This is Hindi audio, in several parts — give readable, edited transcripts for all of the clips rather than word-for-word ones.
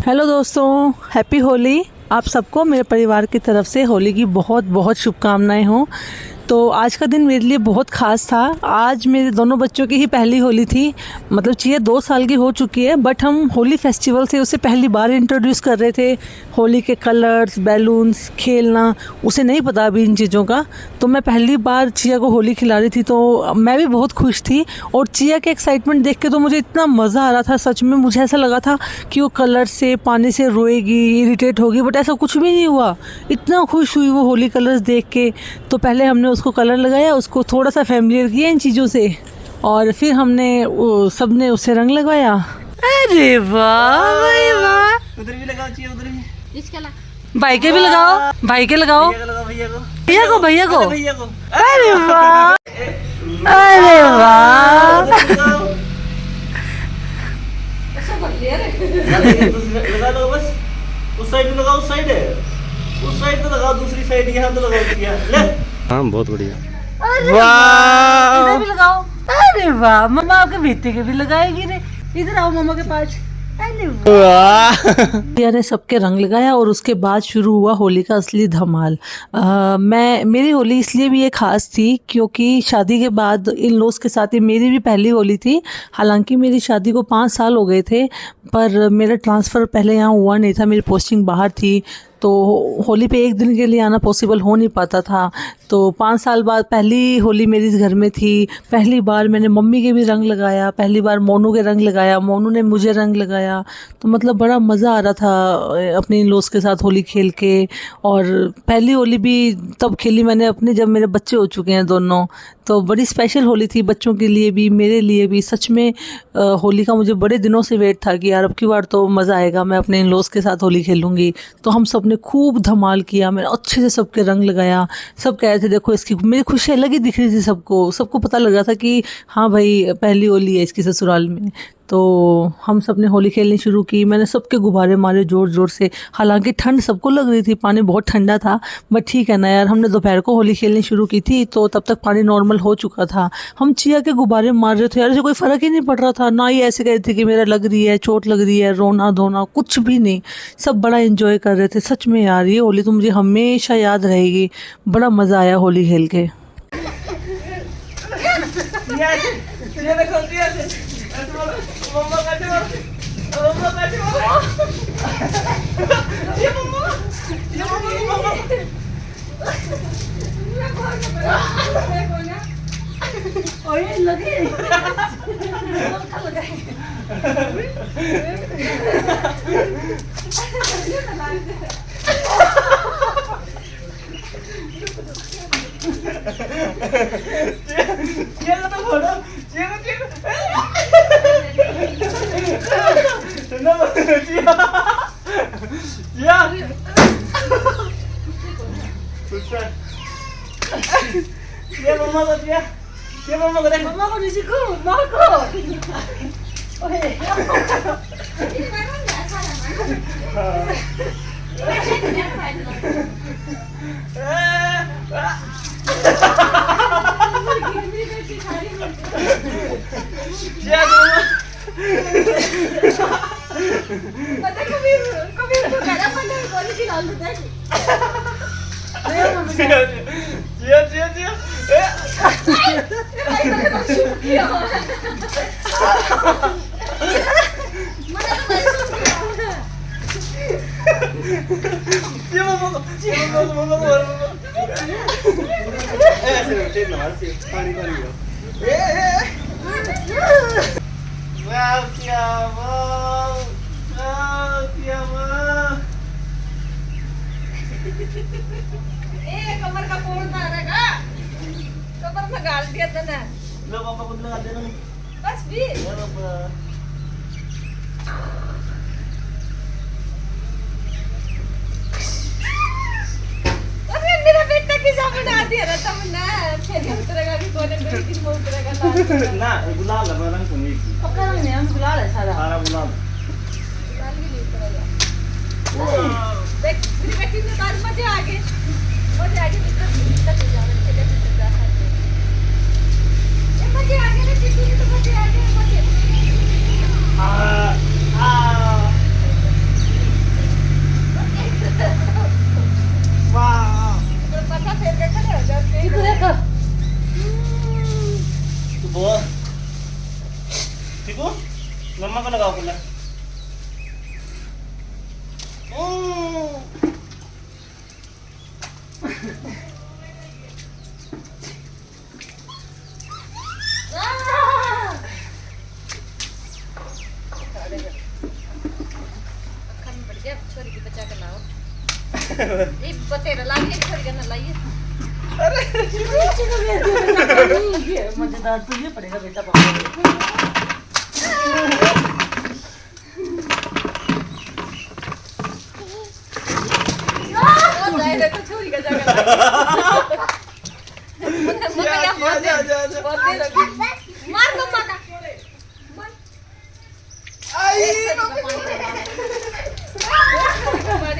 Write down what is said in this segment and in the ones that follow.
हेलो दोस्तों, हैप्पी होली। आप सबको मेरे परिवार की तरफ से होली की बहुत बहुत शुभकामनाएं हों। तो आज का दिन मेरे लिए बहुत ख़ास था। आज मेरे दोनों बच्चों की ही पहली होली थी। मतलब चिया 2 साल की हो चुकी है, बट हम होली फेस्टिवल से उसे पहली बार इंट्रोड्यूस कर रहे थे। होली के कलर्स, बैलून्स, खेलना, उसे नहीं पता अभी इन चीज़ों का। तो मैं पहली बार चिया को होली खिला रही थी, तो मैं भी बहुत खुश थी। और चिया के एक्साइटमेंट देख के तो मुझे इतना मज़ा आ रहा था। सच में मुझे ऐसा लगा था कि वो कलर से, पानी से रोएगी, इरिटेट होगी, बट ऐसा कुछ भी नहीं हुआ। इतना खुश हुई वो होली कलर्स देख के। तो पहले हमने उसको कलर लगाया, उसको थोड़ा सा फैमिलियर किया इन चीज़ों से, और फिर हमने सबने उसे रंग लगाया। अरे वाह भाई वाह! उधर भी लगाओ चाहिए, उधर भी इसके ला भाई के भी लगाओ, भाई के लगाओ, भैया को लगाओ, भैया को भैया को, भैया को। भैया को अरे वाह, अरे वाह! लगा दो बस। उस साइड में लगाओ, उस साइड है, उस साइड तो लगाओ, दूसरी साइड यहाँ तो लगाओ भैया। ले हाँ, बहुत बढ़िया। वाह! इधर भी लगाओ। अरे वाह, मम्मा आपके भीते के भी लगाएगी रे। इधर आओ मम्मा के पास। भैया ने सबके रंग लगाया और उसके बाद शुरू हुआ होली का असली धमाल। मेरी होली इसलिए भी ये खास थी क्योंकि शादी के बाद इन लॉज के साथ ही मेरी भी पहली होली थी। हालांकि मेरी शादी को 5 साल हो गए थे, पर मेरा ट्रांसफ़र पहले यहाँ हुआ नहीं था, मेरी पोस्टिंग बाहर थी। तो होली पे एक दिन के लिए आना पॉसिबल हो नहीं पाता था। तो 5 साल बाद पहली होली मेरी इस घर में थी। पहली बार मैंने मम्मी के भी रंग लगाया, पहली बार मोनू के रंग लगाया, मोनू ने मुझे रंग लगाया। तो मतलब बड़ा मज़ा आ रहा था अपने इन लोग के साथ होली खेल के। और पहली होली भी तब खेली मैंने अपने, जब मेरे बच्चे हो चुके हैं दोनों। तो बड़ी स्पेशल होली थी बच्चों के लिए भी, मेरे लिए भी। सच में होली का मुझे बड़े दिनों से वेट था कि यार अब की बार तो मज़ा आएगा, मैं अपने इन लोग के साथ होली खेलूँगी। तो हम सब ने खूब धमाल किया, मैंने अच्छे से सबके रंग लगाया। सब कह रहे थे देखो इसकी, मेरी खुशी अलग ही दिख रही थी सबको। सबको पता लग रहा था कि हाँ भाई पहली होली है इसकी ससुराल में। तो हम सब ने होली खेलनी शुरू की। मैंने सबके गुब्बारे मारे ज़ोर ज़ोर से। हालांकि ठंड सबको लग रही थी, पानी बहुत ठंडा था, बट ठीक है ना यार, हमने दोपहर को होली खेलनी शुरू की थी तो तब तक पानी नॉर्मल हो चुका था। हम चिया के गुब्बारे मार रहे थे यार, ऐसे कोई फ़र्क ही नहीं पड़ रहा था ना। ये ऐसे कह रहे थे कि मेरा लग रही है, चोट लग रही है, रोना धोना कुछ भी नहीं। सब बड़ा एंजॉय कर रहे थे। सच में यार ये होली तो मुझे हमेशा याद रहेगी। बड़ा मज़ा आया होली खेल के। ये देखो चिया से मम्मा काटे मारो, मम्मा काटे मारो, ये मम्मा, ये मम्मा ओए लगे ये तो फोड़ो, ये ना चिया ये मम्मा को चिया, ये मम्मा को देख, मम्मा को नीचे को मम्मा को ओए पता कभी कभी तो गला पड़ने गोली की डाल देता है। चिया चिया चिया ये मम्मा को ऐसे चेन ना मार से पानी पानी वाह क्या वाह क्या वाह। कमर का फोड़ मारेगा, कमर में गाल दिया था ना। लो पापा को लगा देना बस भी अरे मेरा बेटा किसा बना दिया ना तमन्ना, फिर उतरेगा कि कोने में किस में उतरेगा ना गुलाल है रंग तो नहीं अपना रंग नहीं, हम गुलाल है सारा गुलाल गुलाल भी नहीं उतरेगा। देख मेरी बेटी ने ताज मजे आगे तक जाने के लिए जा सकते हैं। मजे आगे ना चिट्ठी तो मजे आगे मजे क्या छोरी की बचा के लाओ ये बतेरा लाइए छोरी का ना लाइए मजेदार तो ये पड़ेगा बेटा पापा देखो छोरी का जगह मार मम्मा का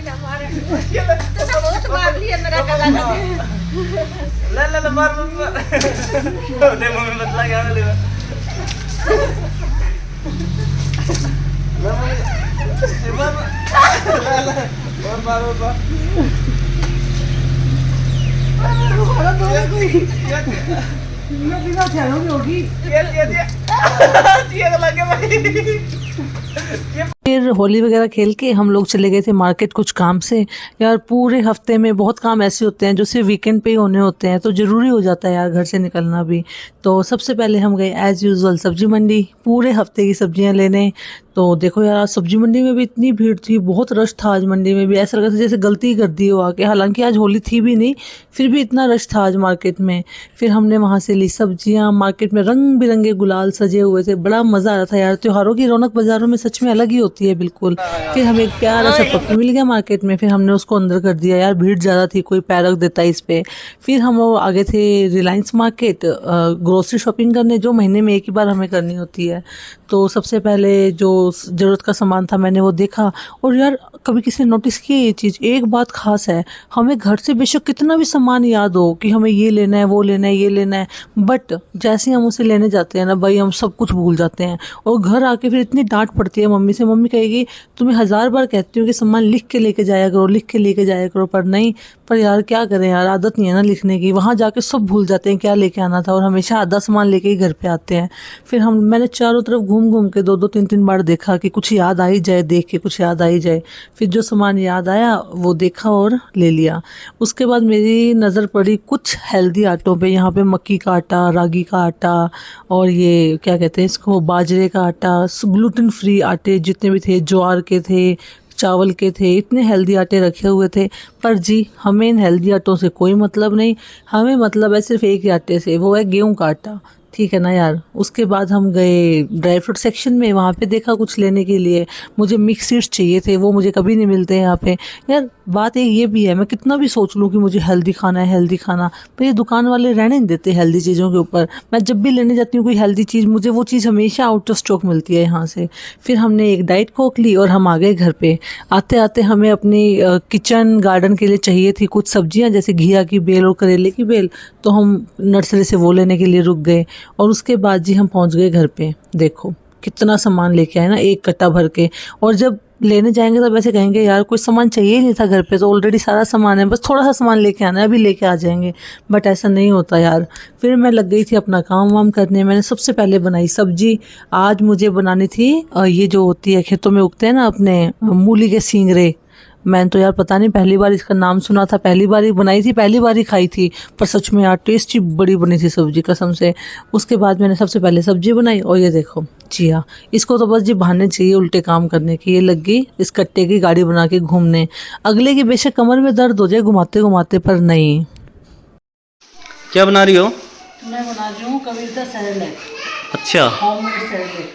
ना मारे तो बहुत मार लिया मेरा गला ले मार मम्मी दे मम्मी बतला क्या ले और मार फिर होली वगैरह खेल के हम लोग चले गए थे मार्केट कुछ काम से। यार पूरे हफ्ते में बहुत काम ऐसे होते हैं जो सिर्फ वीकेंड पे ही होने होते हैं, तो ज़रूरी हो जाता है यार घर से निकलना भी। तो सबसे पहले हम गए एज़ यूजुअल सब्जी मंडी पूरे हफ्ते की सब्जियां लेने। तो देखो यार सब्जी मंडी में भी इतनी भीड़ थी, बहुत रश था आज मंडी में भी, ऐसा लगा था जैसे गलती कर दी हो आके, हालांकि आज होली थी भी नहीं फिर भी इतना रश था आज मार्केट में। फिर हमने वहाँ से ली सब्जियाँ, मार्केट में रंग बिरंगे गुलाल सजे हुए थे, बड़ा मज़ा आ रहा था यार। त्योहारों की रौनक बाज़ारों में सच में अलग ही होती है बिल्कुल। फिर हमें एक प्यारा सा पप्पी मिल गया मार्केट में, फिर हमने उसको अंदर कर दिया यार, भीड़ ज़्यादा थी कोई पैर रख देता इस पे। फिर हम लोग आगे थे रिलायंस मार्केट ग्रोसरी शॉपिंग करने, जो महीने में एक ही बार हमें करनी होती है। तो सबसे पहले जो ज़रूरत का सामान था मैंने वो देखा। और यार कभी किसी ने नोटिस किया ये चीज़, एक बात खास है, हमें घर से बेशक कितना भी सामान याद हो कि हमें ये लेना है वो लेना है ये लेना है, बट जैसे ही हम उसे लेने जाते हैं ना भाई हम सब कुछ भूल जाते हैं। और घर आके फिर इतनी डांट पड़ती है मम्मी से, मम्मी कहेगी तुम्हें 1000 बार कहती हूँ कि सामान लिख के लेके जाया करो लिख के लेके जाया करो, पर नहीं। पर यार क्या करें यार, आदत नहीं है ना लिखने की, वहाँ जाके सब भूल जाते हैं क्या लेके आना था, और हमेशा आधा सामान लेके ही घर पे आते हैं। फिर मैंने चारों तरफ घूम घूम के 2-2 3-3 बार देखा कि कुछ याद आ ही जाए, देख के कुछ याद आ ही जाए। फिर जो सामान याद आया वो देखा और ले लिया। उसके बाद मेरी नज़र पड़ी कुछ हेल्दी आटों पे, यहाँ पे मक्की का आटा, रागी का आटा, और ये क्या कहते हैं इसको, बाजरे का आटा, ग्लूटेन फ्री आटे जितने भी थे, ज्वार के थे, चावल के थे, इतने हेल्दी आटे रखे हुए थे। पर जी हमें इन हेल्दी आटों से कोई मतलब नहीं, हमें मतलब है सिर्फ एक ही आटे से, वो है गेहूं का आटा, ठीक है ना यार। उसके बाद हम गए ड्राई फ्रूट सेक्शन में, वहाँ पे देखा कुछ लेने के लिए, मुझे मिक्स सीड्स चाहिए थे, वो मुझे कभी नहीं मिलते यहाँ पे। यार बात एक ये भी है, मैं कितना भी सोच लूँ कि मुझे हेल्दी खाना है हेल्दी खाना, पर ये दुकान वाले रहने नहीं देते हेल्दी चीज़ों के ऊपर। मैं जब भी लेने जाती हूँ कोई हेल्दी चीज़, मुझे वो चीज़ हमेशा आउट ऑफ स्टॉक मिलती है यहाँ से। फिर हमने एक डाइट कोक ली और हम आ गए घर पे। आते आते हमें अपनी किचन गार्डन के लिए चाहिए थी कुछ सब्जियाँ, जैसे घिया की बेल और करेले की बेल, तो हम नर्सरी से वो लेने के लिए रुक गए। और उसके बाद जी हम पहुंच गए घर पे। देखो कितना सामान लेके आए ना, एक कट्टा भर के। और जब लेने जाएंगे तब ऐसे कहेंगे यार कोई सामान चाहिए ही नहीं था घर पे, तो ऑलरेडी सारा सामान है, बस थोड़ा सा सामान लेके आना है, अभी लेके आ जाएंगे। बट ऐसा नहीं होता यार। फिर मैं लग गई थी अपना काम वाम करने। मैंने सबसे पहले बनाई सब्जी। आज मुझे बनानी थी ये जो होती है खेतों में उगते हैं ना अपने मूली के सींगरे। मैंने तो यार पता नहीं पहली बार इसका नाम सुना था, पहली बार ही बनाई थी, पहली बार ही खाई थी, पर सच में यार टेस्टी बड़ी बनी थी सब्जी कसम से। उसके बाद मैंने सबसे पहले सब्जी बनाई, और ये देखो जिया, इसको तो बस जी बहाने चाहिए उल्टे काम करने की। ये लग गई इस कट्टे की गाड़ी बना के घूमने, अगले की बेशक कमर में दर्द हो जाए घुमाते घुमाते, पर नहीं। क्या बना रही हो? मैं बना रही हूँ कविता सैलेड। अच्छा, होममेड सैलेड।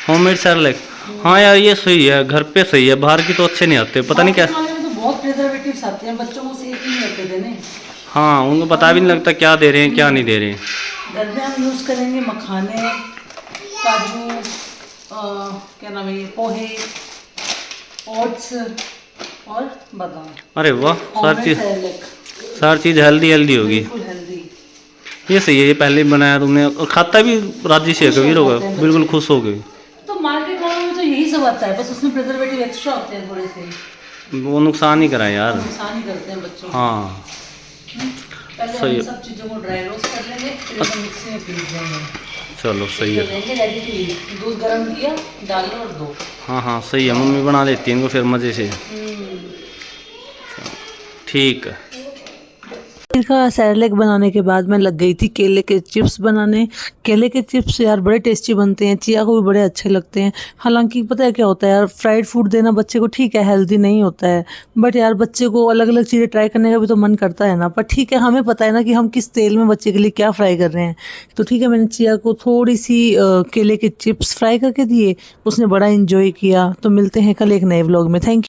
Homemade salad. हाँ यार ये सही है, घर पे सही है, बाहर की तो अच्छे नहीं आते, पता नहीं क्या। तो बहुत प्रिजर्वेटिव्स आते हैं, बच्चों को सेफ नहीं होते देने। हाँ उनको पता भी नहीं लगता क्या दे रहे हैं क्या नहीं दे रहे हैं। घर में हम यूज़ करेंगे मखाने, काजू, क्या नाम है ये, पोहे, ओट्स और बादाम। अरे वाह, सारी चीज़ हेल्दी होगी। बिल्कुल हेल्दी। ये सही है, ये पहले भी बनाया तुमने, और खाता भी राजी से कबीर होगा, बिल्कुल खुश हो गए। तो मार्केट वालों में तो यही सब आता है, बस उसमें प्रिजर्वेटिव एक्स्ट्रा होते हैं थोड़े से, वो नुकसान ही कराए यार, नुकसान ही करते हैं बच्चों को। हाँ पहले सही हम सब चीज़ों को ड्राई रोस्ट कर लेंगे, फिर हम मिक्सी में पीस देंगे। चलो सही है। लेंगे रेडी टू ईट, दूध गर्म किया, डाल लो और दो। हाँ सही है, मम्मी बना लेती है इनको फिर मज़े से। ठीक है। फिर का सैरेलेक बनाने के बाद मैं लग गई थी केले के चिप्स बनाने। केले के चिप्स यार बड़े टेस्टी बनते हैं, चिया को भी बड़े अच्छे लगते हैं। हालांकि पता है क्या होता है यार, फ्राइड फूड देना बच्चे को ठीक है, हेल्दी नहीं होता है, बट यार बच्चे को अलग अलग चीज़ें ट्राई करने का भी तो मन करता है ना। पर ठीक है, हमें पता है ना कि हम किस तेल में बच्चे के लिए क्या फ्राई कर रहे हैं। तो ठीक है, मैंने चिया को थोड़ी सी केले के चिप्स फ्राई करके दिए, उसने बड़ा इंजॉय किया। तो मिलते हैं कल एक नए व्लॉग में। Thank you.